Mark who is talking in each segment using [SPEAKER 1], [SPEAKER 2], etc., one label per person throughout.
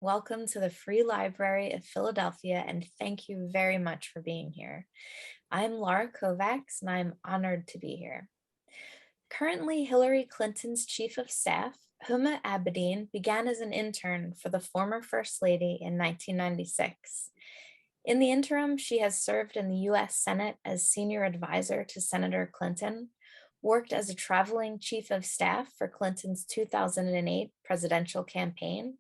[SPEAKER 1] Welcome to the Free Library of Philadelphia, and thank you very much for being here. I'm Laura Kovacs, and I'm honored to be here. Currently, Hillary Clinton's chief of staff, Huma Abedin, began as an intern for the former First Lady in 1996. In the interim, she has served in the U.S. Senate as senior advisor to Senator Clinton, worked as a traveling chief of staff for Clinton's 2008 presidential campaign,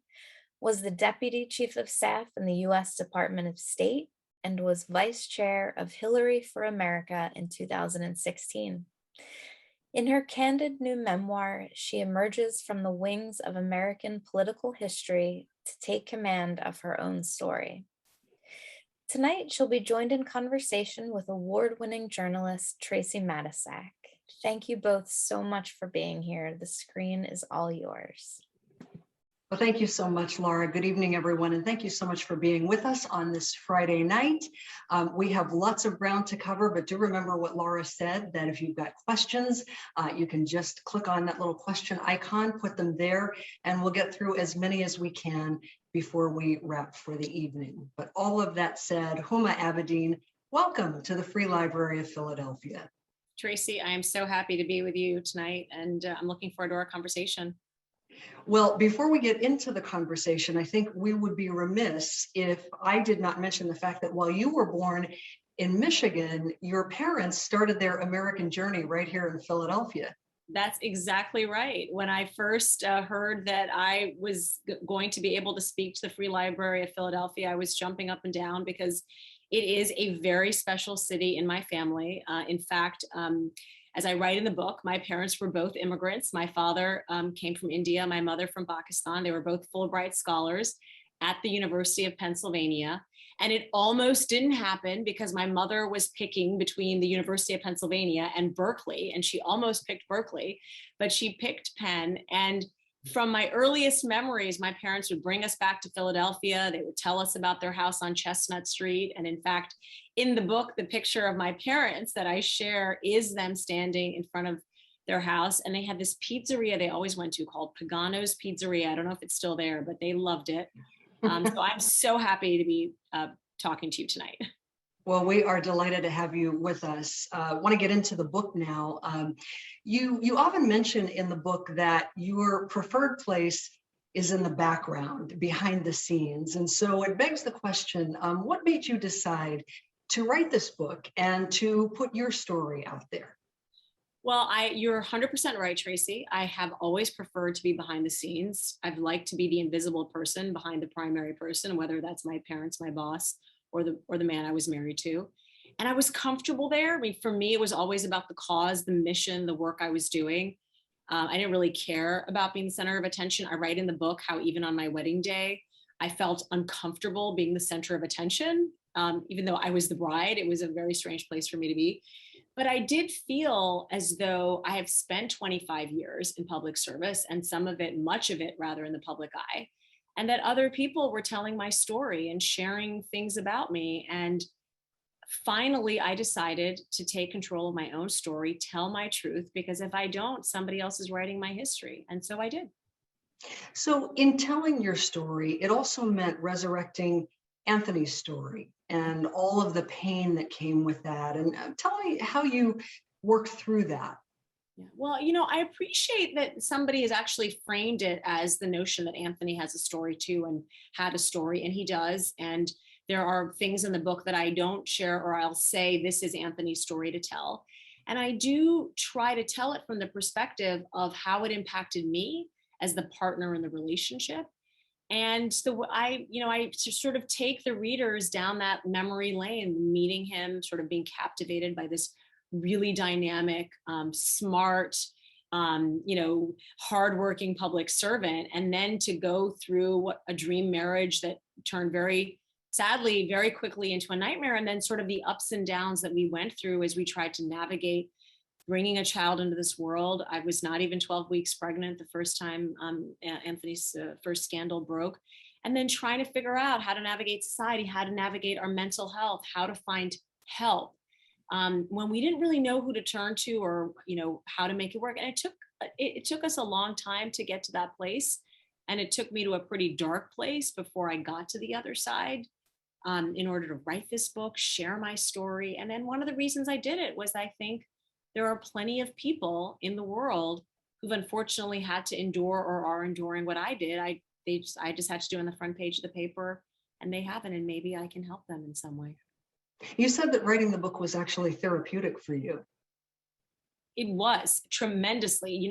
[SPEAKER 1] was the deputy chief of staff in the U.S. Department of State, and was vice chair of Hillary for America in 2016. In her candid new memoir, she emerges from the wings of American political history to take command of her own story. Tonight, she'll be joined in conversation with award-winning journalist Tracey Matisak. Thank you both so much for being here. The screen is all yours.
[SPEAKER 2] Well, thank you so much, Laura. Good evening, everyone, and thank you so much for being with us on this Friday night. We have lots of ground to cover, but do remember what Laura said, that if you've got questions, you can just click on that little question icon, put them there, and we'll get through as many as we can before we wrap for the evening. But all of that said, Huma Abedin, welcome to the Free Library of Philadelphia.
[SPEAKER 3] Tracey, I am so happy to be with you tonight, and I'm looking forward to our conversation.
[SPEAKER 2] Well, before we get into the conversation, I think we would be remiss if I did not mention the fact that while you were born in Michigan, your parents started their American journey right here in Philadelphia.
[SPEAKER 3] That's exactly right. When I first heard that I was going to be able to speak to the Free Library of Philadelphia, I was jumping up and down because it is a very special city in my family. In fact, as I write in the book, my parents were both immigrants. My father came from India, my mother from Pakistan. They were both Fulbright scholars at the University of Pennsylvania. And it almost didn't happen because my mother was picking between the University of Pennsylvania and Berkeley, and she almost picked Berkeley, but she picked Penn. And from my earliest memories, my parents would bring us back to Philadelphia. They would tell us about their house on Chestnut Street. And in fact, in the book, the picture of my parents that I share is them standing in front of their house. And they had this pizzeria they always went to called Pagano's Pizzeria. I don't know if it's still there, but they loved it. So I'm so happy to be talking to you tonight.
[SPEAKER 2] Well, we are delighted to have you with us. I want to get into the book now. You often mention in the book that your preferred place is in the background, behind the scenes. And so it begs the question, what made you decide to write this book and to put your story out there?
[SPEAKER 3] Well, you're 100% right, Tracey. I have always preferred to be behind the scenes. I've liked to be the invisible person behind the primary person, whether that's my parents, my boss, or the man I was married to. And I was comfortable there. I mean, for me, it was always about the cause, the mission, the work I was doing. I didn't really care about being the center of attention. I write in the book how even on my wedding day, I felt uncomfortable being the center of attention. Even though I was the bride, it was a very strange place for me to be. But I did feel as though I have spent 25 years in public service, and some of it, much of it rather, in the public eye, and that other people were telling my story and sharing things about me. And finally, I decided to take control of my own story, tell my truth, because if I don't, somebody else is writing my history. And so I did.
[SPEAKER 2] So in telling your story, it also meant resurrecting Anthony's story and all of the pain that came with that. And tell me how you worked through that.
[SPEAKER 3] Yeah. Well, I appreciate that somebody has actually framed it as the notion that Anthony has a story too, and had a story, and he does. And there are things in the book that I don't share, or I'll say, this is Anthony's story to tell. And I do try to tell it from the perspective of how it impacted me as the partner in the relationship. And so I sort of take the readers down that memory lane, meeting him, sort of being captivated by this really dynamic, smart, hardworking public servant, and then to go through a dream marriage that turned sadly, very quickly into a nightmare, and then sort of the ups and downs that we went through as we tried to navigate bringing a child into this world. I was not even 12 weeks pregnant the first time Anthony's first scandal broke. And then trying to figure out how to navigate society, how to navigate our mental health, how to find help when we didn't really know who to turn to, or how to make it work. And it took us a long time to get to that place. And it took me to a pretty dark place before I got to the other side, in order to write this book, share my story. And then one of the reasons I did it was I think there are plenty of people in the world who've unfortunately had to endure or are enduring what I did. I just had to do on the front page of the paper, and they haven't, and maybe I can help them in some way.
[SPEAKER 2] You said that writing the book was actually therapeutic for you.
[SPEAKER 3] It was tremendously.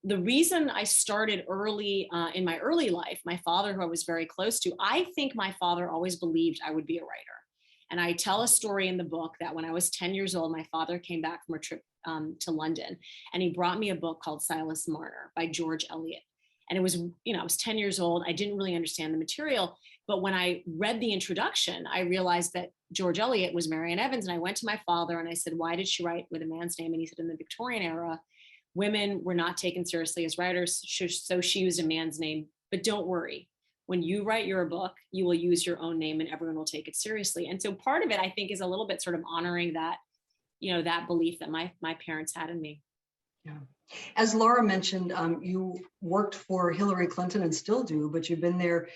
[SPEAKER 3] The reason I started early in my early life, my father, who I was very close to, I think my father always believed I would be a writer. And I tell a story in the book that when I was 10 years old, my father came back from a trip to London, and he brought me a book called Silas Marner by George Eliot. And it was, I was 10 years old. I didn't really understand the material. But when I read the introduction, I realized that George Eliot was Marian Evans. And I went to my father and I said, why did she write with a man's name? And he said, in the Victorian era, women were not taken seriously as writers. So she used a man's name. But don't worry. When you write your book, you will use your own name and everyone will take it seriously. And so part of it, I think, is a little bit sort of honoring that, that belief that my parents had in me.
[SPEAKER 2] Yeah. As Laura mentioned, you worked for Hillary Clinton and still do, but you've been there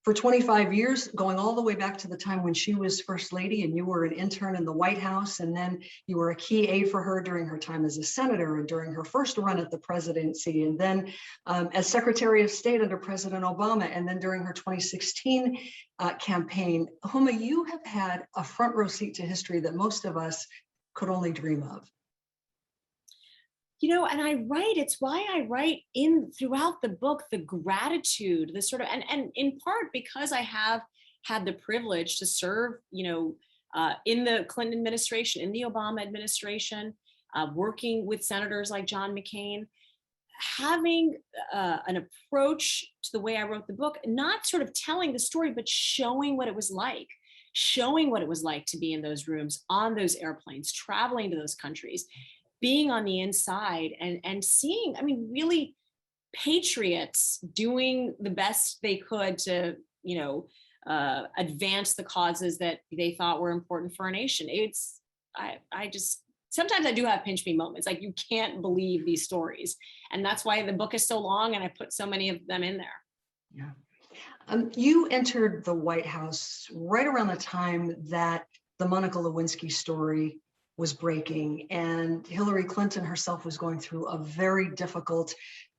[SPEAKER 2] for 25 years, going all the way back to the time when she was first lady and you were an intern in the White House. And then you were a key aide for her during her time as a senator and during her first run at the presidency. And then as Secretary of State under President Obama, and then during her 2016 campaign. Huma, you have had a front row seat to history that most of us could only dream of.
[SPEAKER 3] And it's why I write throughout the book, the gratitude, the sort of, and in part because I have had the privilege to serve, in the Clinton administration, in the Obama administration, working with senators like John McCain, having an approach to the way I wrote the book, not sort of telling the story, but showing what it was like to be in those rooms, on those airplanes, traveling to those countries, being on the inside and seeing, really patriots doing the best they could to, advance the causes that they thought were important for our nation. Sometimes I do have pinch me moments, like you can't believe these stories. And that's why the book is so long and I put so many of them in there.
[SPEAKER 2] Yeah. You entered the White House right around the time that the Monica Lewinsky story was breaking, and Hillary Clinton herself was going through a very difficult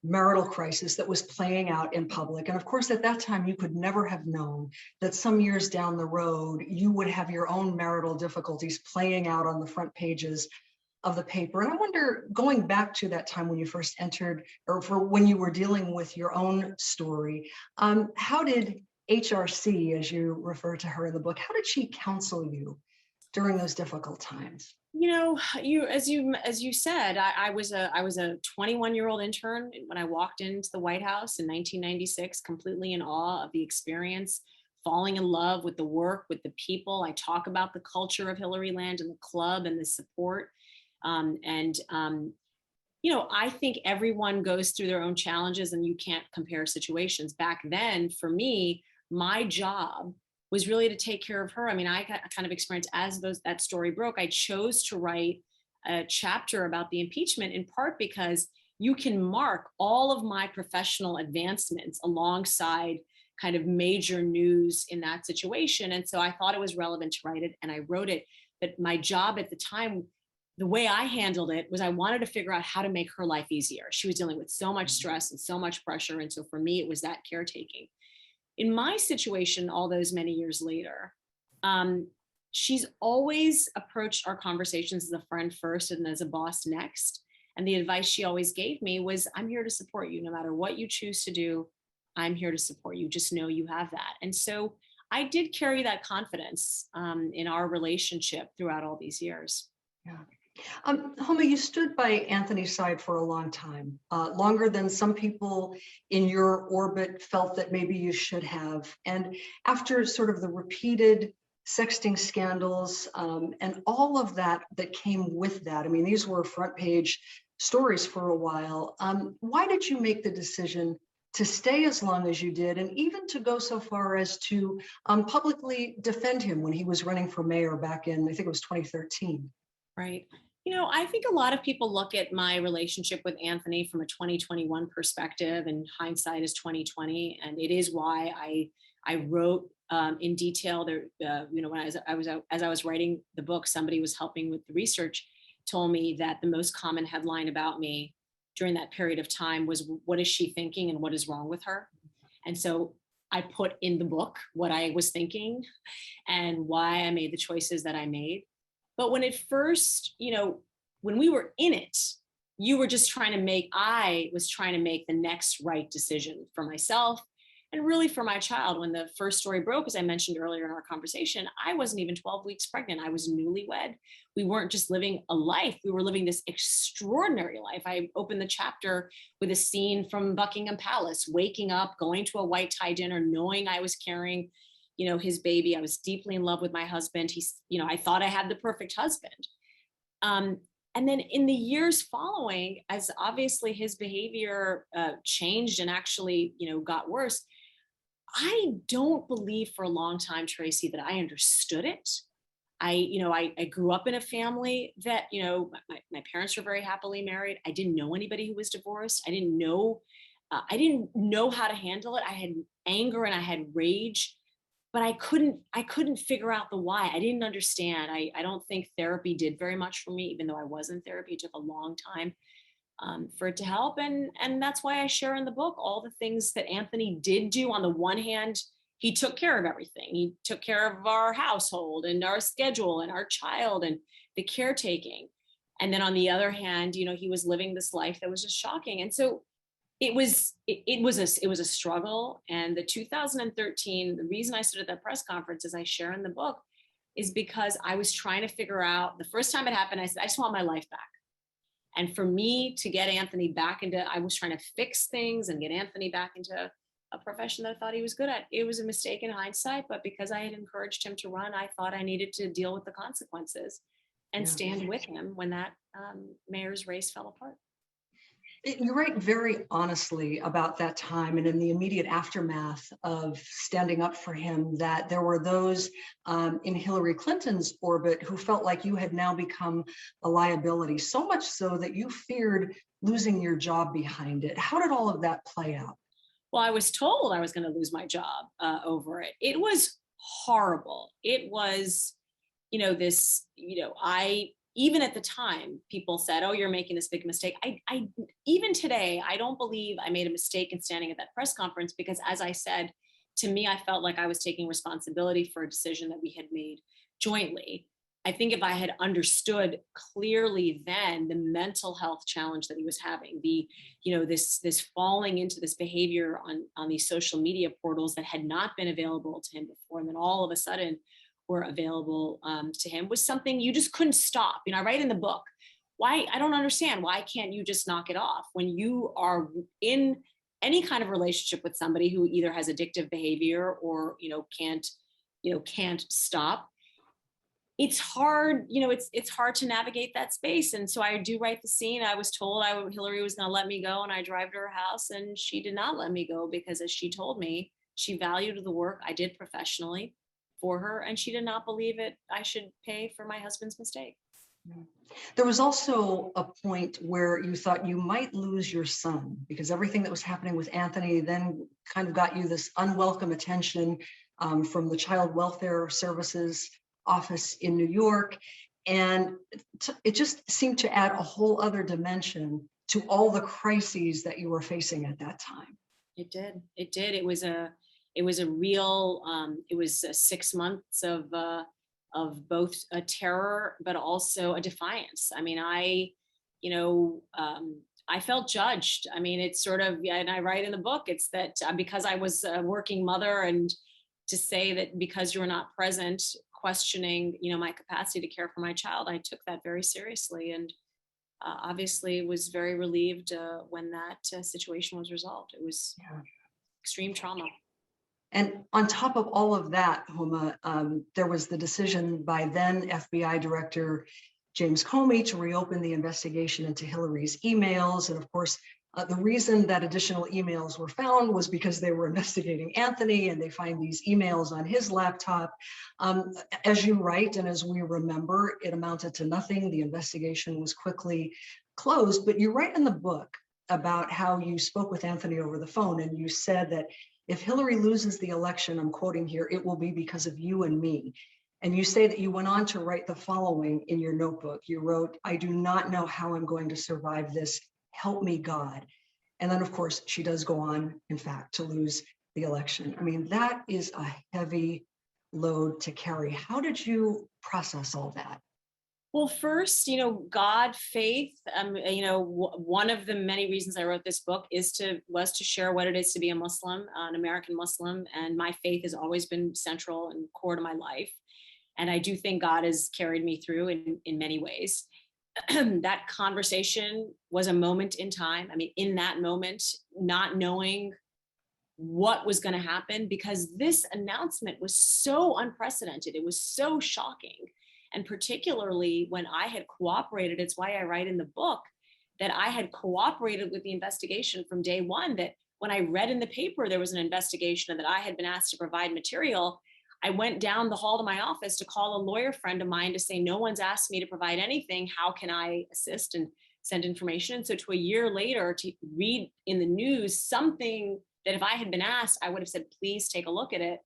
[SPEAKER 2] marital crisis that was playing out in public. And of course, at that time, you could never have known that some years down the road, you would have your own marital difficulties playing out on the front pages of the paper. And I wonder, going back to that time when you first entered, or for when you were dealing with your own story, how did HRC, as you refer to her in the book, how did she counsel you during those difficult times?
[SPEAKER 3] As you said, I was a 21-year-old intern when I walked into the White House in 1996, completely in awe of the experience, falling in love with the work, with the people. I talk about the culture of Hillary Land and the club and the support. I think everyone goes through their own challenges and you can't compare situations. Back then, for me, my job was really to take care of her. I got a kind of experience as that story broke. I chose to write a chapter about the impeachment in part because you can mark all of my professional advancements alongside kind of major news in that situation. And so I thought it was relevant to write it and I wrote it. But my job at the time, the way I handled it was I wanted to figure out how to make her life easier. She was dealing with so much stress and so much pressure. And so for me, it was that caretaking. In my situation, all those many years later, she's always approached our conversations as a friend first and as a boss next. And the advice she always gave me was, I'm here to support you. No matter what you choose to do, I'm here to support you. Just know you have that. And so I did carry that confidence in our relationship throughout all these years.
[SPEAKER 2] Yeah. Huma, you stood by Anthony's side for a long time, longer than some people in your orbit felt that maybe you should have. And after sort of the repeated sexting scandals and all of that came with that, these were front page stories for a while. Why did you make the decision to stay as long as you did, and even to go so far as to publicly defend him when he was running for mayor back in, I think it was 2013?
[SPEAKER 3] Right. I think a lot of people look at my relationship with Anthony from a 2021 perspective, and hindsight is 2020, and it is why I wrote in detail. There, when as I was writing the book, somebody was helping with the research, told me that the most common headline about me during that period of time was, "What is she thinking, and what is wrong with her?" And so I put in the book what I was thinking and why I made the choices that I made. But when it first, when we were in it, I was trying to make the next right decision for myself and really for my child. When the first story broke, as I mentioned earlier in our conversation, I wasn't even 12 weeks pregnant. I was newlywed. We weren't just living a life, we were living this extraordinary life. I opened the chapter with a scene from Buckingham Palace, waking up, going to a white tie dinner, knowing I was carrying his baby. I was deeply in love with my husband. I thought I had the perfect husband. And then in the years following, as obviously his behavior changed and actually, got worse, I don't believe for a long time, Tracey, that I understood it. I grew up in a family that, my parents were very happily married. I didn't know anybody who was divorced. I didn't know how to handle it. I had anger and I had rage, but I couldn't figure out the why. I didn't understand. I don't think therapy did very much for me, even though I was in therapy. It took a long time for it to help. And that's why I share in the book all the things that Anthony did do. On the one hand, he took care of everything. He took care of our household and our schedule and our child and the caretaking. And then on the other hand, he was living this life that was just shocking. And so it was a struggle. And the 2013, the reason I stood at that press conference, as I share in the book, is because I was trying to figure out, the first time it happened, I said, I just want my life back. And for me to get Anthony back into, I was trying to fix things and get Anthony back into a profession that I thought he was good at. It was a mistake in hindsight, but because I had encouraged him to run, I thought I needed to deal with the consequences and stand with him when that mayor's race fell apart.
[SPEAKER 2] You write very honestly about that time and in the immediate aftermath of standing up for him, that there were those in Hillary Clinton's orbit who felt like you had now become a liability, so much so that you feared losing your job behind it. How did all of that play out?
[SPEAKER 3] Well, I was told I was going to lose my job over it. It was horrible. It was, even at the time, people said, "Oh, you're making this big mistake." I even today, I don't believe I made a mistake in standing at that press conference, because, as I said, to me, I felt like I was taking responsibility for a decision that we had made jointly. I think if I had understood clearly then the mental health challenge that he was having, this falling into this behavior on these social media portals that had not been available to him before, and then all of a sudden were available to him, was something you just couldn't stop. I write in the book, why, I don't understand, why can't you just knock it off when you are in any kind of relationship with somebody who either has addictive behavior or can't stop? It's hard, it's hard to navigate that space. And so I do write the scene. I was told Hillary was going to let me go, and I drive to her house, and she did not let me go, because, as she told me, she valued the work I did professionally for her, and she did not believe I should pay for my husband's mistake.
[SPEAKER 2] There was also a point where you thought you might lose your son, because everything that was happening with Anthony then kind of got you this unwelcome attention from the Child Welfare Services office in New York. And it just seemed to add a whole other dimension to all the crises that you were facing at that time.
[SPEAKER 3] It did. It was a real, it was 6 months of both a terror, but also a defiance. I felt judged. It's sort of, and I write in the book, it's that because I was a working mother, and to say that because you were not present, questioning, my capacity to care for my child, I took that very seriously, and obviously was very relieved when that situation was resolved. It was extreme trauma.
[SPEAKER 2] And on top of all of that, Huma, there was the decision by then FBI Director James Comey to reopen the investigation into Hillary's emails. And of course, The reason that additional emails were found was because they were investigating Anthony and they find these emails on his laptop. As you write and as we remember, it amounted to nothing. The investigation was quickly closed, but you write in the book about how you spoke with Anthony over the phone and you said that if Hillary loses the election, I'm quoting here, it will be because of you and me. And you say that you went on to write the following in your notebook. You wrote, "I do not know how I'm going to survive this. Help me, God." And then, of course, she does go on, in fact, to lose the election. I mean, that is a heavy load to carry. How did you process all that?
[SPEAKER 3] Well, first, God, faith. One of the many reasons I wrote this book was to share what it is to be a Muslim, an American Muslim, and my faith has always been central and core to my life. And I do think God has carried me through in many ways. That conversation was a moment in time. I mean, in that moment, not knowing what was going to happen, because this announcement was so unprecedented. It was so shocking. And particularly when I had cooperated, it's why I write in the book that I had cooperated with the investigation from day one, that when I read in the paper there was an investigation and that I had been asked to provide material, I went down the hall to my office to call a lawyer friend of mine to say, no one's asked me to provide anything. How can I assist and send information? And so to a year later to read in the news something that if I had been asked, I would have said, please take a look at it,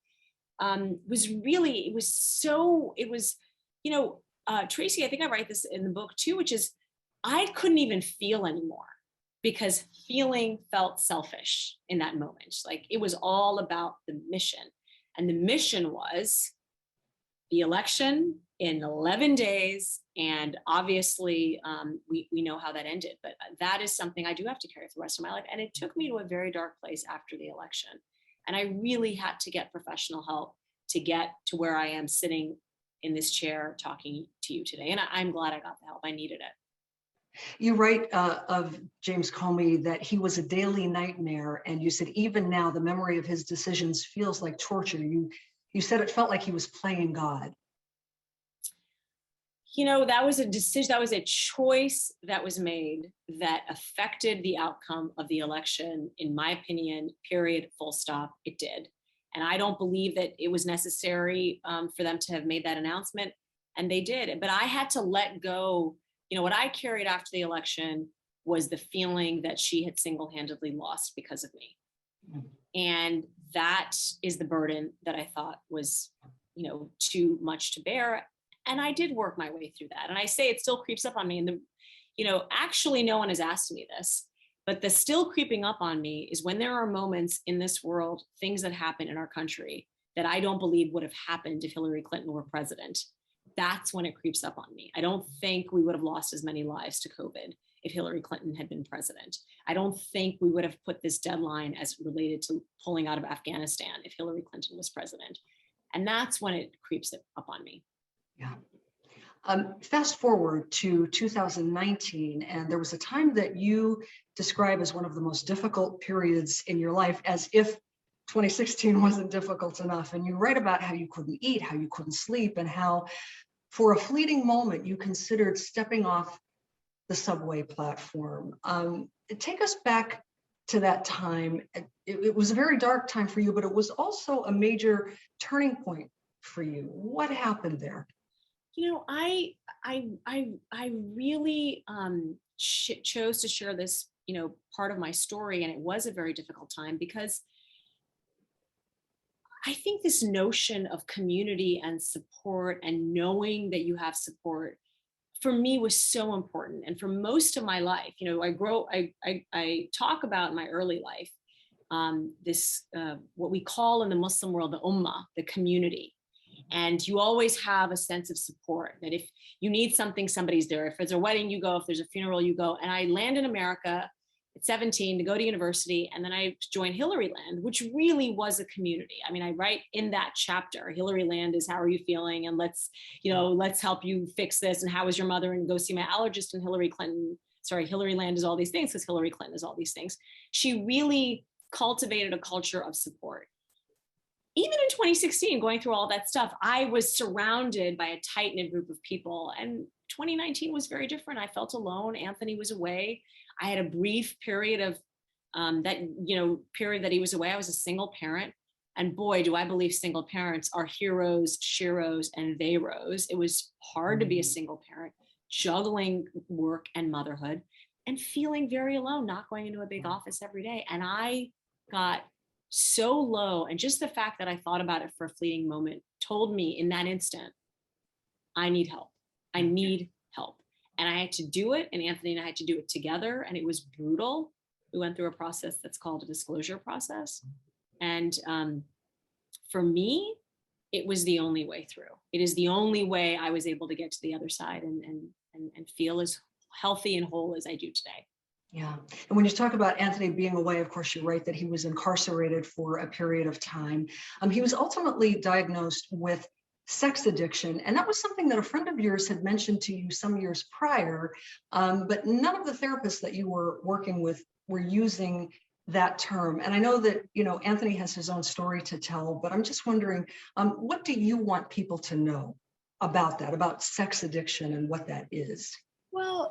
[SPEAKER 3] Tracey, I think I write this in the book too, which is I couldn't even feel anymore because feeling felt selfish in that moment. Like it was all about the mission. And the mission was the election in 11 days. And obviously we know how that ended, but that is something I do have to carry for the rest of my life. And it took me to a very dark place after the election. And I really had to get professional help to get to where I am sitting in this chair talking to you today. And I'm glad I got the help. I needed it.
[SPEAKER 2] You write of James Comey that he was a daily nightmare. And you said, even now, the memory of his decisions feels like torture. You said it felt like he was playing God.
[SPEAKER 3] That was a decision, that was a choice that was made that affected the outcome of the election, in my opinion, period, full stop. It did. And I don't believe that it was necessary for them to have made that announcement. And they did. But I had to let go. What I carried after the election was the feeling that she had single-handedly lost because of me. Mm-hmm. And that is the burden that I thought was, too much to bear. And I did work my way through that. And I say it still creeps up on me. And actually no one has asked me this, but the still creeping up on me is when there are moments in this world, things that happen in our country that I don't believe would have happened if Hillary Clinton were president. That's when it creeps up on me. I don't think we would have lost as many lives to COVID if Hillary Clinton had been president. I don't think we would have put this deadline as related to pulling out of Afghanistan if Hillary Clinton was president. And that's when it creeps up on me.
[SPEAKER 2] Yeah. Fast forward to 2019, and there was a time that you describe as one of the most difficult periods in your life, as if 2016 wasn't difficult enough. And you write about how you couldn't eat, how you couldn't sleep, and how for a fleeting moment you considered stepping off the subway platform. Take us back to that time. It was a very dark time for you, but it was also a major turning point for you. What happened there?
[SPEAKER 3] I really chose to share this, part of my story, and it was a very difficult time because I think this notion of community and support and knowing that you have support for me was so important. And for most of my life, I talk about in my early life, this, what we call in the Muslim world, the ummah, the community. And you always have a sense of support that if you need something, somebody's there. If there's a wedding, you go. If there's a funeral, you go. And I land in America at 17 to go to university. And then I joined Hillary Land, which really was a community. I mean, I write in that chapter, Hillary Land is how are you feeling? And let's help you fix this. And how is your mother? And go see my allergist. And Hillary Land is all these things because Hillary Clinton is all these things. She really cultivated a culture of support. Even in 2016, going through all that stuff, I was surrounded by a tight-knit group of people. And 2019 was very different. I felt alone. Anthony was away. I had a brief period of period that he was away. I was a single parent. And boy, do I believe single parents are heroes, sheroes, and theyros. It was hard to be a single parent, juggling work and motherhood and feeling very alone, not going into a big office every day. And I got so low. And just the fact that I thought about it for a fleeting moment told me in that instant, I need help. I need help. And I had to do it. And Anthony and I had to do it together. And it was brutal. We went through a process that's called a disclosure process. And for me, it was the only way through. It is the only way I was able to get to the other side and feel as healthy and whole as I do today.
[SPEAKER 2] Yeah. And when you talk about Anthony being away, of course, you're right that he was incarcerated for a period of time. He was ultimately diagnosed with sex addiction. And that was something that a friend of yours had mentioned to you some years prior, but none of the therapists that you were working with were using that term. And I know that, Anthony has his own story to tell, but I'm just wondering, what do you want people to know about that, about sex addiction and what that is?
[SPEAKER 3] Well,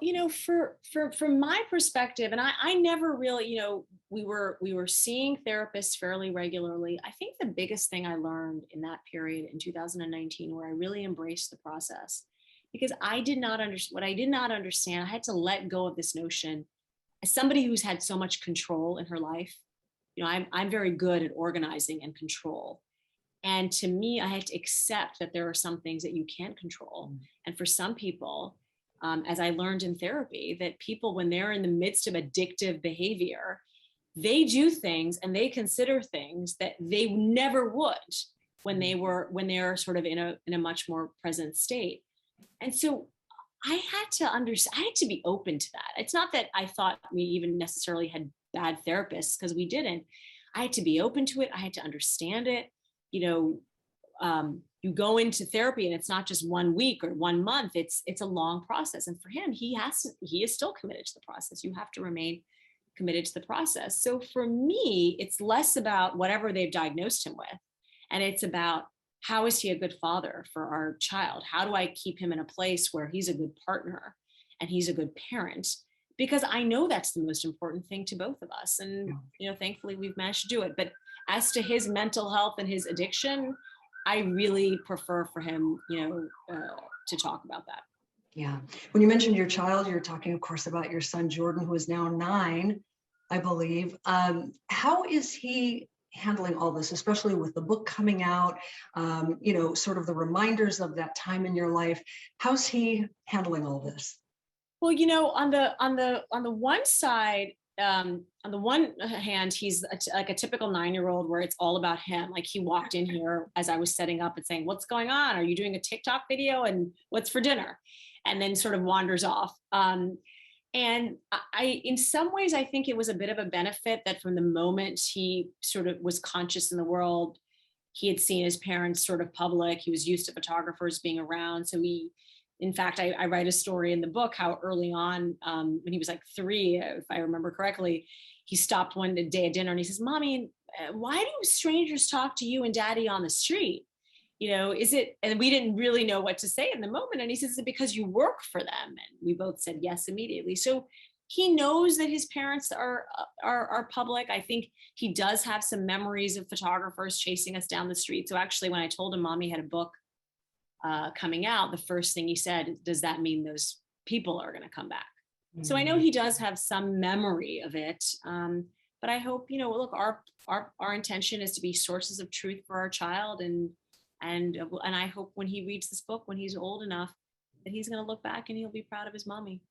[SPEAKER 3] from my perspective, and I never really, we were seeing therapists fairly regularly. I think the biggest thing I learned in that period in 2019, where I really embraced the process, because I did not understand what I did not understand. I had to let go of this notion. As somebody who's had so much control in her life, I'm very good at organizing and control. And to me, I had to accept that there are some things that you can't control. And for some people, as I learned in therapy, that people, when they're in the midst of addictive behavior, they do things and they consider things that they never would when they're sort of in a much more present state. And so I had to understand, I had to be open to that. It's not that I thought we even necessarily had bad therapists, because we didn't. I had to be open to it. I had to understand it. You go into therapy and it's not just 1 week or 1 month. It's a long process. And for him, he is still committed to the process. You have to remain committed to the process. So for me, it's less about whatever they've diagnosed him with. And it's about, how is he a good father for our child? How do I keep him in a place where he's a good partner and he's a good parent? Because I know that's the most important thing to both of us. And, thankfully we've managed to do it. But as to his mental health and his addiction, I really prefer for him, to talk about that.
[SPEAKER 2] Yeah. When you mentioned your child, you're talking, of course, about your son, Jordan, who is now 9, I believe. How is he handling all this, especially with the book coming out, sort of the reminders of that time in your life? How's he handling all this?
[SPEAKER 3] Well, on the one side, on the one hand, he's like a typical 9-year-old where it's all about him. Like, he walked in here as I was setting up and saying, "What's going on? Are you doing a TikTok video? And what's for dinner?" And then sort of wanders off. And in some ways, I think it was a bit of a benefit that from the moment he sort of was conscious in the world, he had seen his parents sort of public. He was used to photographers being around. So in fact, I write a story in the book how early on, when he was like 3, if I remember correctly, he stopped one day at dinner and he says, "Mommy, why do strangers talk to you and Daddy on the street? Is it?" And we didn't really know what to say in the moment. And he says, "Is it because you work for them?" And we both said yes immediately. So he knows that his parents are public. I think he does have some memories of photographers chasing us down the street. So actually, when I told him Mommy had a book coming out, the first thing he said, "Does that mean those people are going to come back?" Mm-hmm. So I know he does have some memory of it. But I hope, look, our intention is to be sources of truth for our child. And I hope when he reads this book, when he's old enough, that he's going to look back and he'll be proud of his mommy.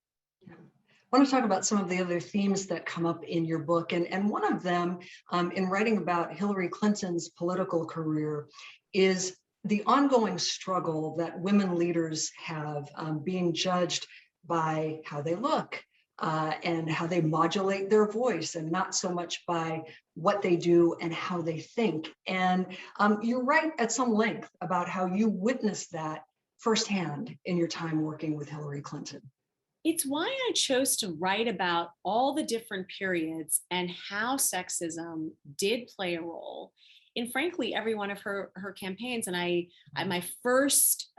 [SPEAKER 2] Yeah. I want to talk about some of the other themes that come up in your book. And one of them, in writing about Hillary Clinton's political career, is the ongoing struggle that women leaders have, being judged by how they look and how they modulate their voice, and not so much by what they do and how they think. And you write at some length about how you witnessed that firsthand in your time working with Hillary Clinton.
[SPEAKER 3] It's why I chose to write about all the different periods and how sexism did play a role in, frankly, every one of her campaigns. And my first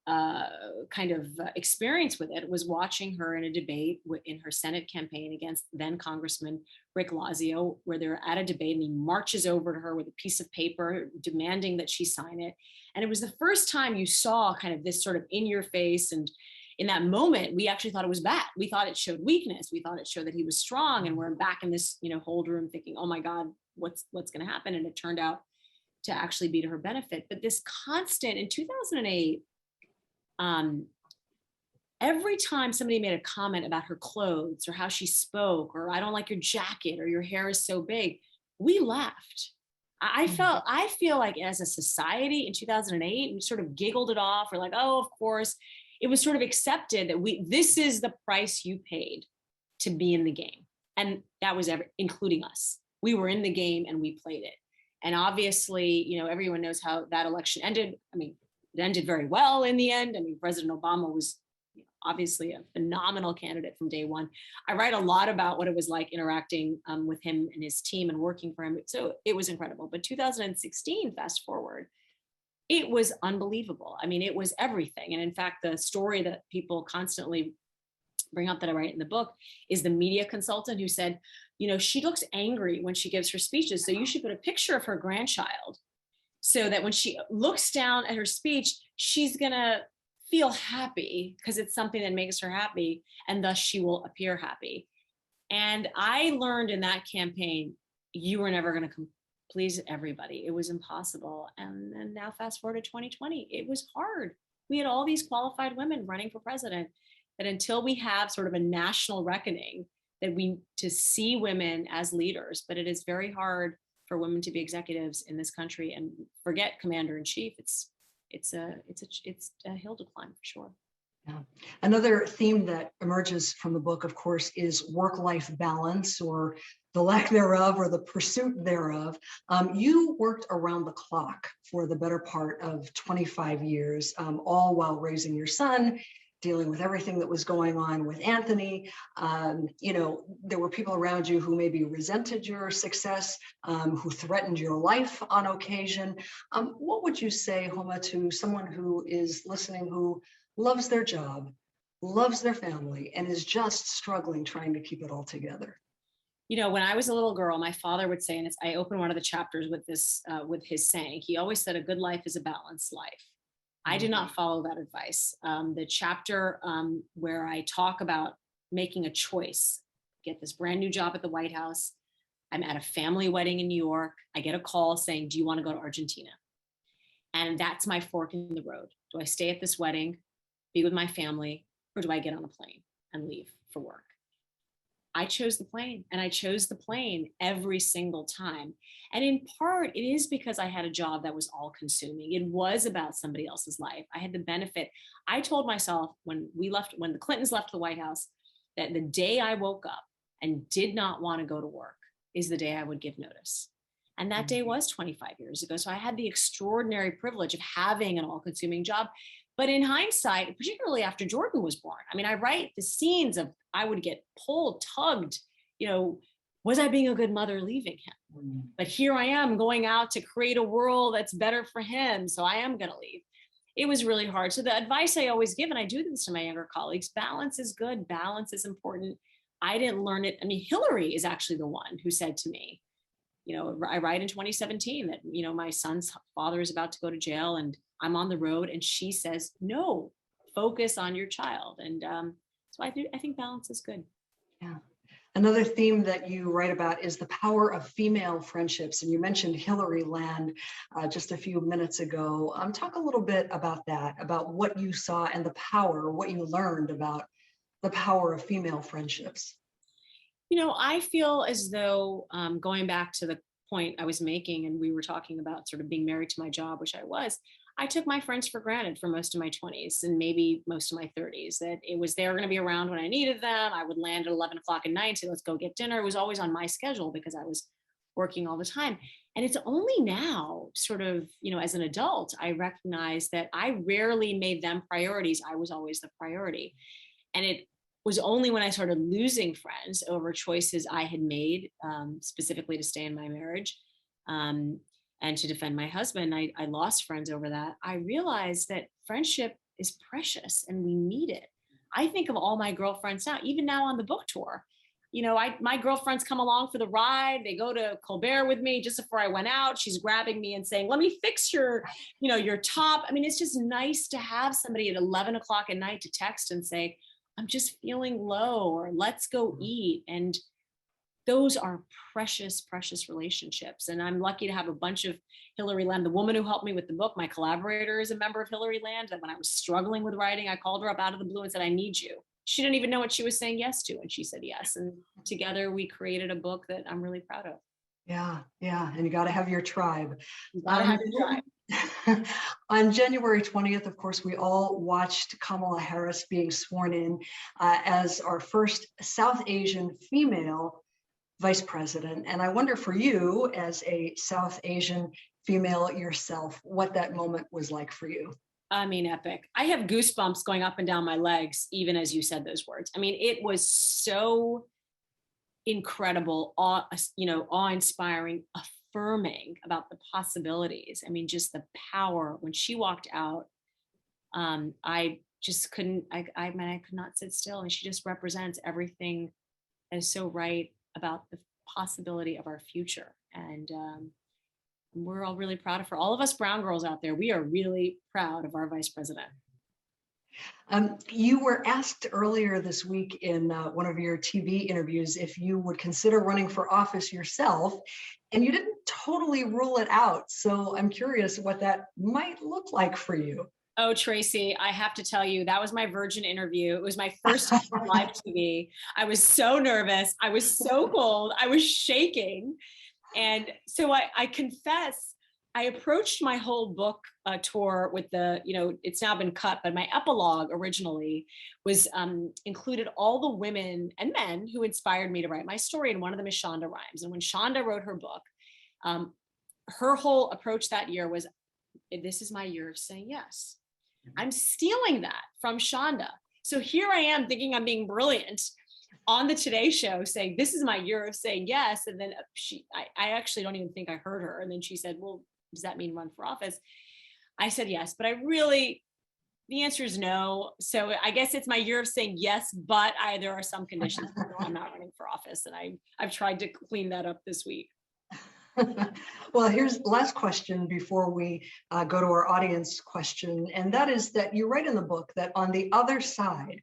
[SPEAKER 3] kind of experience with it was watching her in a debate in her Senate campaign against then Congressman Rick Lazio, where they're at a debate and he marches over to her with a piece of paper demanding that she sign it. And it was the first time you saw kind of this sort of in your face. And in that moment, we actually thought it was bad. We thought it showed weakness. We thought it showed that he was strong. And we're back in this, hold room thinking, oh my God, what's going to happen? And it turned out to actually be to her benefit. But this constant in 2008, every time somebody made a comment about her clothes or how she spoke, or I don't like your jacket, or your hair is so big, we laughed. I feel like as a society in 2008, we sort of giggled it off. We're like, oh, of course. It was sort of accepted that this is the price you paid to be in the game. And that was including us. We were in the game and we played it. And obviously, everyone knows how that election ended. I mean, it ended very well in the end. I mean, President Obama was obviously a phenomenal candidate from day one. I write a lot about what it was like interacting with him and his team and working for him. So it was incredible. But 2016, fast forward, it was unbelievable. I mean, it was everything. And in fact, the story that people constantly bring up that I write in the book is the media consultant who said, she looks angry when she gives her speeches. So you should put a picture of her grandchild so that when she looks down at her speech, she's going to feel happy because it's something that makes her happy, and thus she will appear happy. And I learned in that campaign, you were never going to please everybody. It was impossible. And now fast forward to 2020, it was hard. We had all these qualified women running for president, that until we have sort of a national reckoning to see women as leaders, but it is very hard for women to be executives in this country, and forget commander in chief. It's a hill to climb for sure.
[SPEAKER 2] Yeah. Another theme that emerges from the book, of course, is work-life balance, or the lack thereof, or the pursuit thereof. You worked around the clock for the better part of 25 years, all while raising your son, dealing with everything that was going on with Anthony. There were people around you who maybe resented your success, who threatened your life on occasion. What would you say, Huma, to someone who is listening, who loves their job, loves their family, and is just struggling trying to keep it all together?
[SPEAKER 3] When I was a little girl, my father would say, and I open one of the chapters with this, with his saying, he always said, a good life is a balanced life. I did not follow that advice. The chapter where I talk about making a choice, get this brand new job at the White House. I'm at a family wedding in New York. I get a call saying, do you want to go to Argentina? And that's my fork in the road. Do I stay at this wedding, be with my family, or do I get on a plane and leave for work? I chose the plane, and I chose the plane every single time. And in part, it is because I had a job that was all consuming. It was about somebody else's life. I had the benefit. I told myself when the Clintons left the White House, that the day I woke up and did not want to go to work is the day I would give notice. And that day was 25 years ago. So I had the extraordinary privilege of having an all-consuming job. But in hindsight, particularly after Jordan was born, I mean, I write the scenes of I would get pulled, tugged, was I being a good mother leaving him? But here I am going out to create a world that's better for him. So I am going to leave. It was really hard. So the advice I always give, and I do this to my younger colleagues, balance is good. Balance is important. I didn't learn it. I mean, Hillary is actually the one who said to me, I write in 2017 that, my son's father is about to go to jail and I'm on the road. And she says, no, focus on your child. And so I think balance is good.
[SPEAKER 2] Yeah. Another theme that you write about is the power of female friendships. And you mentioned Hillary Land just a few minutes ago. Talk a little bit about that, about what you saw and the power, what you learned about the power of female friendships.
[SPEAKER 3] I feel as though going back to the point I was making, and we were talking about sort of being married to my job, which I took my friends for granted for most of my 20s and maybe most of my 30s, that they were going to be around when I needed them. I would land at 11 o'clock at night, say, let's go get dinner. It was always on my schedule because I was working all the time. And it's only now sort of, as an adult, I recognize that I rarely made them priorities. I was always the priority. And it was only when I started losing friends over choices I had made, specifically to stay in my marriage, and to defend my husband, I lost friends over that. I realized that friendship is precious and we need it. I think of all my girlfriends now, even now on the book tour. You know, my girlfriends come along for the ride. They go to Colbert with me just before I went out. She's grabbing me and saying, let me fix your, you know, your top. I mean, it's just nice to have somebody at 11 o'clock at night to text and say, I'm just feeling low, or let's go eat. And those are precious, precious relationships. And I'm lucky to have a bunch of Hillary Land, the woman who helped me with the book. My collaborator is a member of Hillary Land. And when I was struggling with writing, I called her up out of the blue and said, I need you. She didn't even know what she was saying yes to. And she said yes. And together we created a book that I'm really proud of.
[SPEAKER 2] Yeah, yeah. And you got to have your tribe.
[SPEAKER 3] You gotta have your tribe.
[SPEAKER 2] On January 20th, of course, we all watched Kamala Harris being sworn in as our first South Asian female vice president. And I wonder for you, as a South Asian female yourself, what that moment was like for you.
[SPEAKER 3] I mean, epic. I have goosebumps going up and down my legs, even as you said those words. I mean, it was so incredible, awe-inspiring, affirming about the possibilities. I mean, just the power. When she walked out, I just couldn't, I mean, I could not sit still. And she just represents everything that is so right about the possibility of our future. And we're all really proud of her. All of us brown girls out there, we are really proud of our vice president.
[SPEAKER 2] You were asked earlier this week in one of your TV interviews if you would consider running for office yourself, and you didn't totally rule it out. So I'm curious what that might look like for you.
[SPEAKER 3] Oh, Tracey, I have to tell you, that was my virgin interview. It was my first live TV. I was so nervous. I was so cold. I was shaking. And so I confess, I approached my whole book tour with the, it's now been cut, but my epilogue originally was included all the women and men who inspired me to write my story. And one of them is Shonda Rhimes. And when Shonda wrote her book, her whole approach that year was, this is my year of saying yes. I'm stealing that from Shonda. So here I am thinking I'm being brilliant on the Today Show saying, this is my year of saying yes. And then I actually don't even think I heard her. And then she said, well, does that mean run for office? I said yes, but the answer is no. So I guess it's my year of saying yes, but there are some conditions where I'm not running for office. And I've tried to clean that up this week.
[SPEAKER 2] Well, here's the last question before we go to our audience question. And that is that you write in the book that on the other side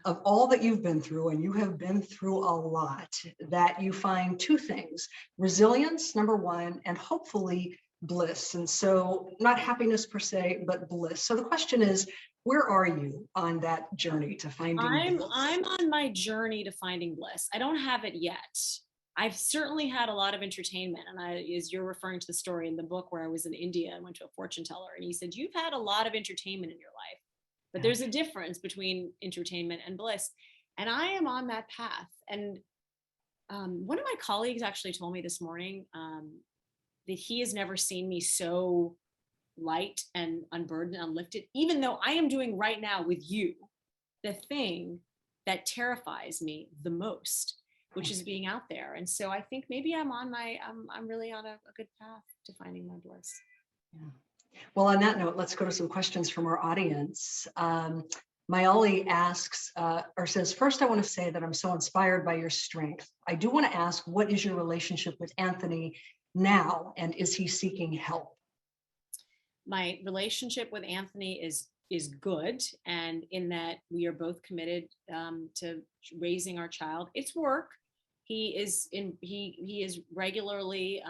[SPEAKER 2] of all that you've been through, and you have been through a lot, that you find two things: resilience, number one, and hopefully bliss. And so not happiness per se, but bliss. So the question is, where are you on that journey to finding bliss?
[SPEAKER 3] I'm on my journey to finding bliss. I don't have it yet. I've certainly had a lot of entertainment. And as you're referring to the story in the book where I was in India and went to a fortune teller, and he said, you've had a lot of entertainment in your life, but there's a difference between entertainment and bliss. And I am on that path. And one of my colleagues actually told me this morning that he has never seen me so light and unburdened and uplifted, even though I am doing right now with you the thing that terrifies me the most, which is being out there. And so I think maybe I'm really on a good path to finding my bliss.
[SPEAKER 2] Yeah. Well, on that note, let's go to some questions from our audience. Mayali asks or says, first, I want to say that I'm so inspired by your strength. I do want to ask, what is your relationship with Anthony now, and is he seeking help?
[SPEAKER 3] My relationship with Anthony is good, and in that we are both committed to raising our child. It's work. He is regularly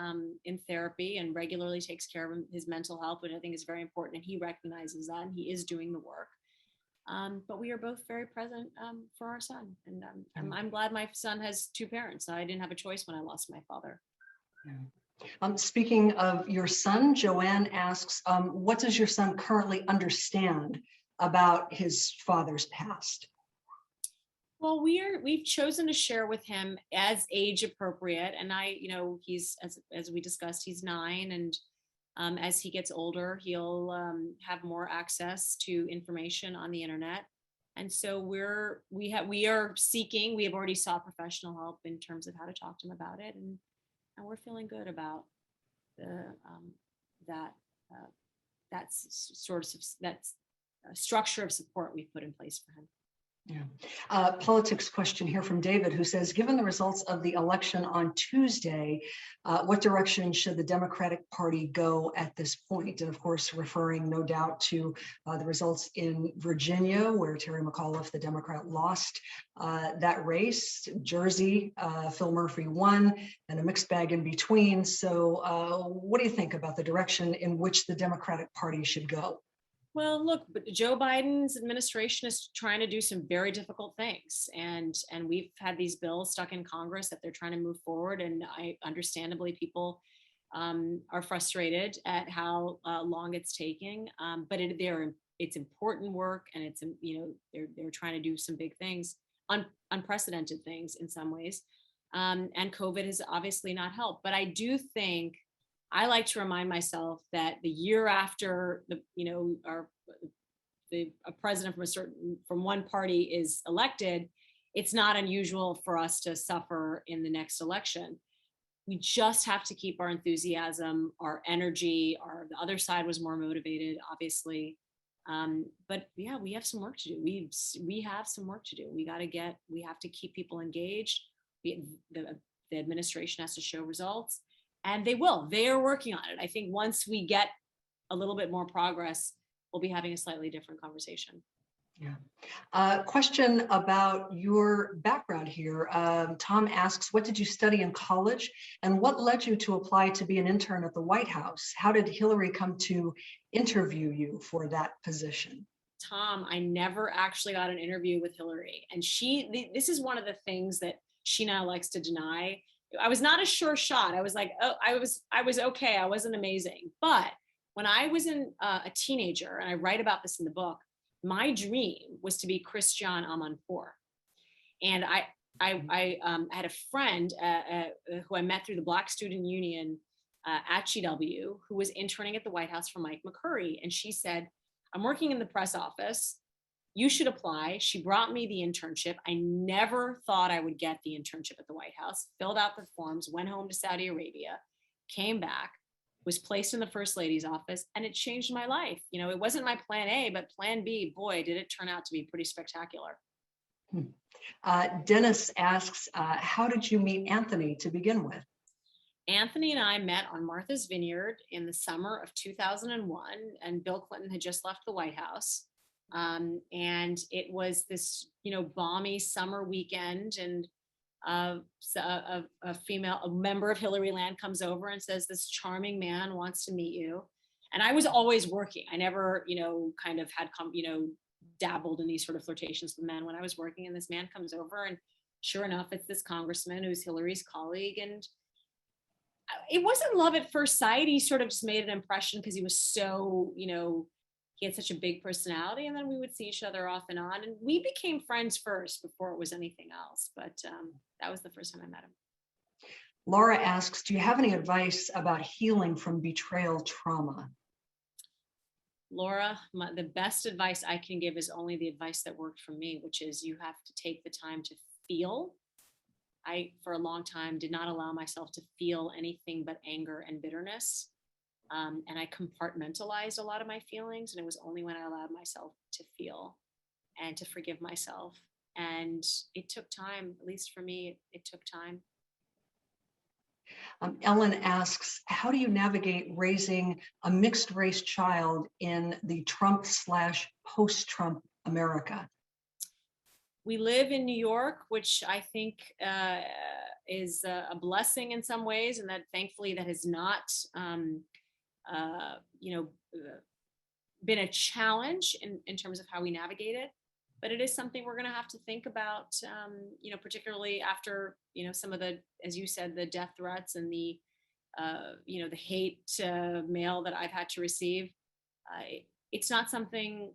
[SPEAKER 3] in therapy and regularly takes care of his mental health, which I think is very important. And he recognizes that, and he is doing the work. But we are both very present for our son. And I'm glad my son has two parents. I didn't have a choice when I lost my father.
[SPEAKER 2] Yeah. Speaking of your son, Joanne asks, what does your son currently understand about his father's past?
[SPEAKER 3] Well, we've chosen to share with him as age appropriate. And he's, as we discussed, he's 9. And as he gets older, he'll have more access to information on the internet. And so we are seeking, we have already sought professional help in terms of how to talk to him about it. And we're feeling good about that's structure of support we've put in place for him.
[SPEAKER 2] Yeah. Politics question here from David, who says, given the results of the election on Tuesday, what direction should the Democratic Party go at this point? And of course, referring no doubt to the results in Virginia, where Terry McAuliffe, the Democrat, lost that race. Jersey, Phil Murphy won, and a mixed bag in between. So what do you think about the direction in which the Democratic Party should go?
[SPEAKER 3] Well, look, but Joe Biden's administration is trying to do some very difficult things, and we've had these bills stuck in Congress that they're trying to move forward, and understandably people are frustrated at how long it's taking. But it's important work, and it's they're trying to do some big things, unprecedented things in some ways, and COVID has obviously not helped. But I do think. I like to remind myself that the year after a president from one party is elected, it's not unusual for us to suffer in the next election. We just have to keep our enthusiasm, our energy. The other side was more motivated, obviously, but yeah, we have some work to do. We have some work to do. We have to keep people engaged. The administration has to show results. And they will. They are working on it. I think once we get a little bit more progress, we'll be having a slightly different conversation.
[SPEAKER 2] Yeah. Question about your background here. Tom asks, what did you study in college and what led you to apply to be an intern at the White House? How did Hillary come to interview you for that position?
[SPEAKER 3] Tom, I never actually got an interview with Hillary. And this is one of the things that she now likes to deny. I was not a sure shot. I was like, oh, I was okay. I wasn't amazing. But when I was a teenager, and I write about this in the book, my dream was to be Christiane Amanpour. And I had a friend who I met through the Black Student Union at GW, who was interning at the White House for Mike McCurry. And she said, I'm working in the press office. You should apply. She brought me the internship. I never thought I would get the internship at the White House, filled out the forms, went home to Saudi Arabia, came back, was placed in the First Lady's office, and it changed my life. It wasn't my plan A, but plan B, boy, did it turn out to be pretty spectacular.
[SPEAKER 2] Dennis asks, how did you meet Anthony to begin with?
[SPEAKER 3] Anthony and I met on Martha's Vineyard in the summer of 2001, and Bill Clinton had just left the White House. And it was this, balmy summer weekend, and a member of Hillary Land comes over and says, this charming man wants to meet you. And I was always working. I never, kind of had dabbled in these sort of flirtations with men when I was working. And this man comes over, and sure enough, it's this congressman who's Hillary's colleague. And it wasn't love at first sight. He sort of just made an impression because he was so, he had such a big personality, and then we would see each other off and on, and we became friends first before it was anything else. But that was the first time I met him.
[SPEAKER 2] Laura asks, do you have any advice about healing from betrayal trauma?
[SPEAKER 3] Laura, the best advice I can give is only the advice that worked for me, which is you have to take the time to feel. I, for a long time, did not allow myself to feel anything but anger and bitterness. And I compartmentalized a lot of my feelings, and it was only when I allowed myself to feel and to forgive myself. And it took time, at least for me, it took time.
[SPEAKER 2] Ellen asks, how do you navigate raising a mixed race child in the Trump/post-Trump America?
[SPEAKER 3] We live in New York, which I think is a blessing in some ways, and that thankfully that has not been a challenge in terms of how we navigate it, but it is something we're going to have to think about, particularly after, some of the, as you said, the death threats and the hate mail that I've had to receive. It's not something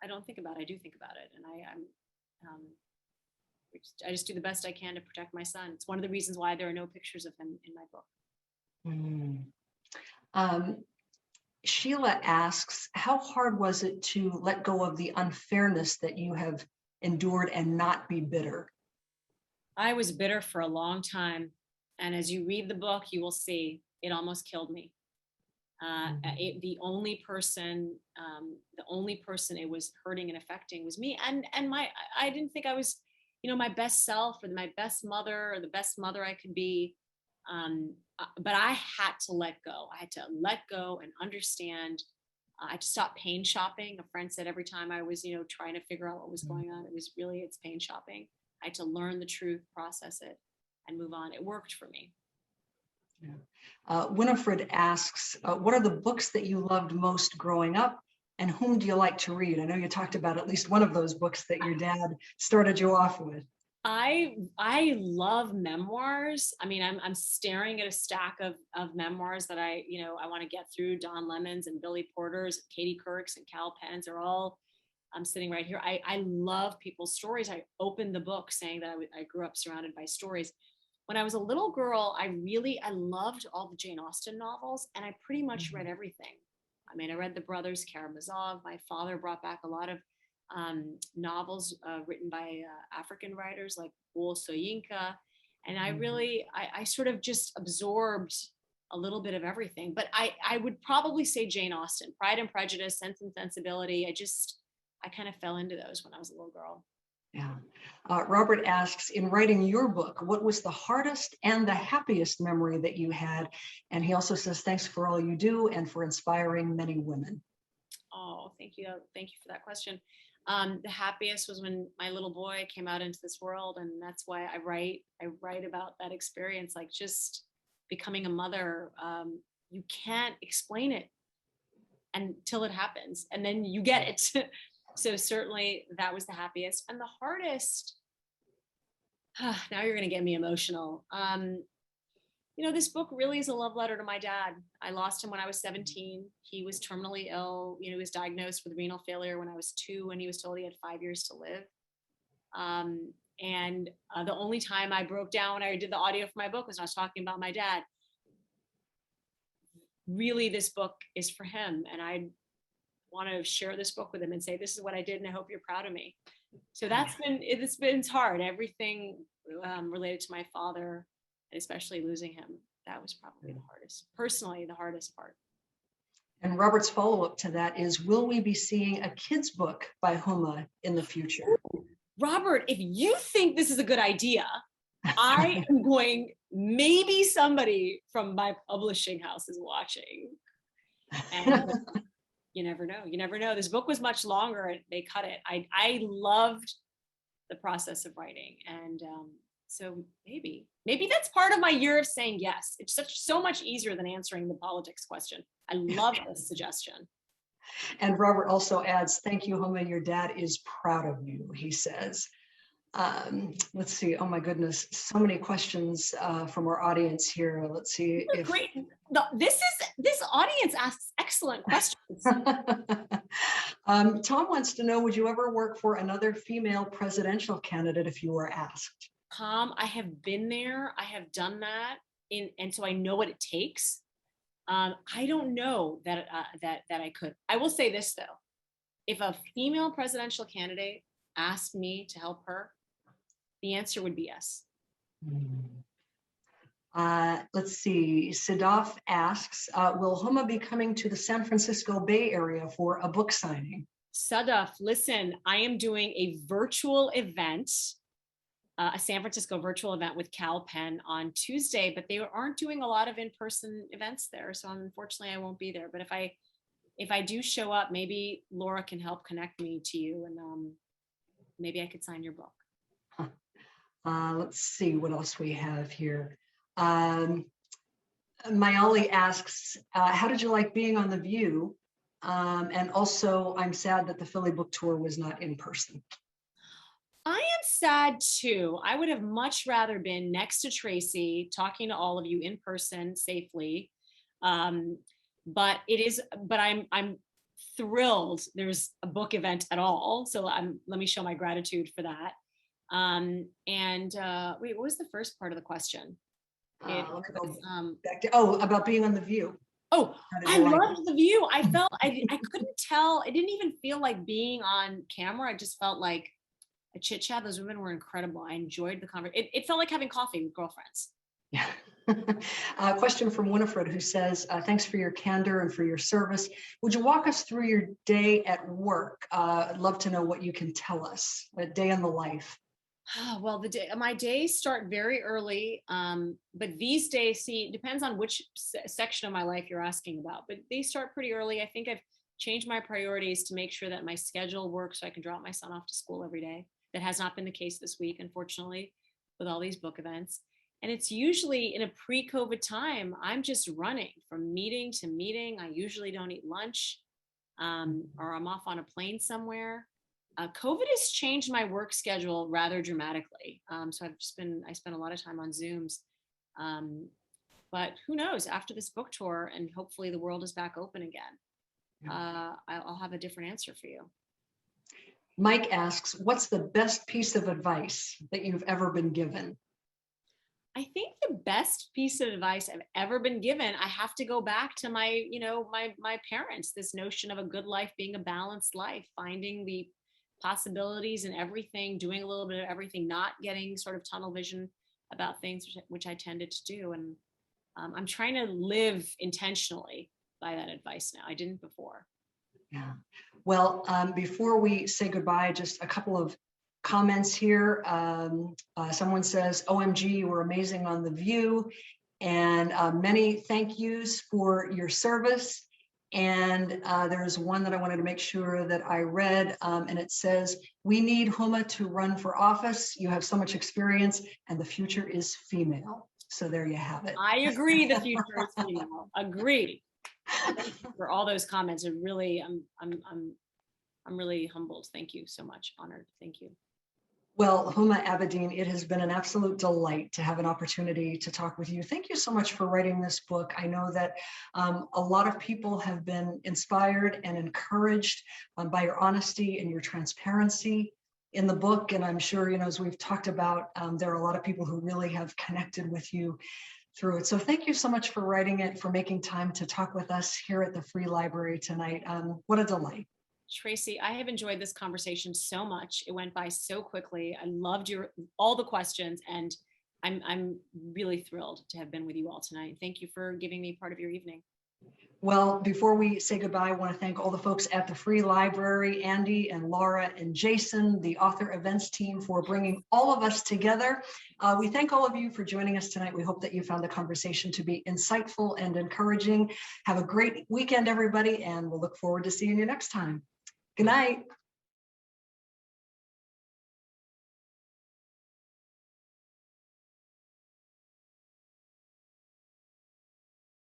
[SPEAKER 3] I don't think about. I do think about it. And I just do the best I can to protect my son. It's one of the reasons why there are no pictures of him in my book.
[SPEAKER 2] Sheila asks, how hard was it to let go of the unfairness that you have endured and not be bitter?
[SPEAKER 3] I was bitter for a long time. And as you read the book, you will see it almost killed me. The only person it was hurting and affecting was me. And I didn't think I was, my best self or my best mother or the best mother I could be. But I had to let go. I had to let go and understand. I had to stop pain shopping. A friend said every time I was, trying to figure out what was going on, it's pain shopping. I had to learn the truth, process it, and move on. It worked for me.
[SPEAKER 2] Yeah. Winifred asks, what are the books that you loved most growing up, and whom do you like to read? I know you talked about at least one of those books that your dad started you off with.
[SPEAKER 3] I love memoirs. I mean, I'm staring at a stack of memoirs that I want to get through. Don Lemon's and Billy Porter's, Katie Couric's and Cal Penn's are all sitting right here. I love people's stories. I opened the book saying that I grew up surrounded by stories. When I was a little girl, I loved all the Jane Austen novels, and I pretty much read everything. I mean, I read the Brothers Karamazov. My father brought back a lot of novels written by African writers like Ul Soyinka. And I sort of just absorbed a little bit of everything. But I would probably say Jane Austen, Pride and Prejudice, Sense and Sensibility. I kind of fell into those when I was a little girl.
[SPEAKER 2] Yeah. Robert asks, in writing your book, what was the hardest and the happiest memory that you had? And he also says, thanks for all you do and for inspiring many women.
[SPEAKER 3] Oh, thank you. Thank you for that question. The happiest was when my little boy came out into this world. And that's why I write about that experience, like just becoming a mother. You can't explain it until it happens, and then you get it. So certainly that was the happiest. And the hardest, now you're going to get me emotional. This book really is a love letter to my dad. I lost him when I was 17. He was terminally ill. He was diagnosed with renal failure when I was 2, and he was told he had 5 years to live. And the only time I broke down when I did the audio for my book was when I was talking about my dad. Really, this book is for him. And I want to share this book with him and say, this is what I did, and I hope you're proud of me. So it's hard. Everything related to my father, and especially losing him, that was probably the hardest, personally, the hardest part.
[SPEAKER 2] And Robert's follow-up to that is, will we be seeing a kid's book by Huma in the future?
[SPEAKER 3] Robert, if you think this is a good idea, I am going, maybe somebody from my publishing house is watching. And you never know. You never know. This book was much longer. They cut it. I loved the process of writing. And so maybe that's part of my year of saying yes. It's so much easier than answering the politics question. I love this suggestion.
[SPEAKER 2] And Robert also adds, thank you, Huma. Your dad is proud of you, he says. Let's see. Oh my goodness. So many questions from our audience here. Let's see.
[SPEAKER 3] Great. This audience asks excellent questions.
[SPEAKER 2] Tom wants to know, would you ever work for another female presidential candidate if you were asked?
[SPEAKER 3] Tom, I have been there. I have done that. And so I know what it takes. I don't know that I could. I will say this though. If a female presidential candidate asked me to help her, the answer would be yes.
[SPEAKER 2] Let's see. Sidaf asks, will Huma be coming to the San Francisco Bay Area for a book signing?
[SPEAKER 3] Sadaf, listen, I am doing a virtual event, a San Francisco virtual event with Cal Penn on Tuesday, but they aren't doing a lot of in-person events there. So unfortunately I won't be there. But if I do show up, maybe Laura can help connect me to you, and maybe I could sign your book.
[SPEAKER 2] Let's see what else we have here. Mayali asks, how did you like being on The View? And also, I'm sad that the Philly book tour was not in person.
[SPEAKER 3] I am sad too. I would have much rather been next to Tracey, talking to all of you in person safely. But I'm thrilled there's a book event at all. So let me show my gratitude for that. Wait, what was the first part of the question?
[SPEAKER 2] About being on The View.
[SPEAKER 3] Oh, I loved The View. I felt I couldn't tell. It didn't even feel like being on camera. I just felt like a chit chat. Those women were incredible. I enjoyed the conversation. It felt like having coffee with girlfriends.
[SPEAKER 2] Yeah. A question from Winifred, who says, thanks for your candor and for your service. Would you walk us through your day at work? I'd love to know what you can tell us, a day in the life.
[SPEAKER 3] Well, my days start very early, but these days, see, it depends on which section of my life you're asking about, but they start pretty early. I think I've changed my priorities to make sure that my schedule works so I can drop my son off to school every day. That has not been the case this week, unfortunately, with all these book events. And it's usually in a pre-COVID time, I'm just running from meeting to meeting. I usually don't eat lunch, or I'm off on a plane somewhere. COVID has changed my work schedule rather dramatically. So I spent a lot of time on Zooms. But who knows, after this book tour and hopefully the world is back open again, I'll have a different answer for you.
[SPEAKER 2] Mike asks, what's the best piece of advice that you've ever been given?
[SPEAKER 3] I think the best piece of advice I've ever been given, I have to go back to my parents, this notion of a good life being a balanced life, finding the possibilities in everything, doing a little bit of everything, not getting sort of tunnel vision about things, which I tended to do. And I'm trying to live intentionally by that advice now. I didn't before.
[SPEAKER 2] Yeah. Well, before we say goodbye, just a couple of comments here. Someone says, OMG, you were amazing on The View. And many thank yous for your service. And there's one that I wanted to make sure that I read, and it says, we need Huma to run for office. You have so much experience and the future is female. So there you have it.
[SPEAKER 3] I agree, the future is female. Agree. For all those comments. It really, I'm really humbled. Thank you so much. Honored. Thank you.
[SPEAKER 2] Well, Huma Abedin, it has been an absolute delight to have an opportunity to talk with you. Thank you so much for writing this book. I know that a lot of people have been inspired and encouraged by your honesty and your transparency in the book. And I'm sure, as we've talked about, there are a lot of people who really have connected with you through it. So thank you so much for writing it, for making time to talk with us here at the Free Library tonight. What a delight.
[SPEAKER 3] Tracey, I have enjoyed this conversation so much. It went by so quickly. I loved all the questions, and I'm really thrilled to have been with you all tonight. Thank you for giving me part of your evening.
[SPEAKER 2] Well, before we say goodbye, I want to thank all the folks at the Free Library, Andy and Laura and Jason, the author events team, for bringing all of us together. We thank all of you for joining us tonight. We hope that you found the conversation to be insightful and encouraging. Have a great weekend, everybody, and we'll look forward to seeing you next time. Good night.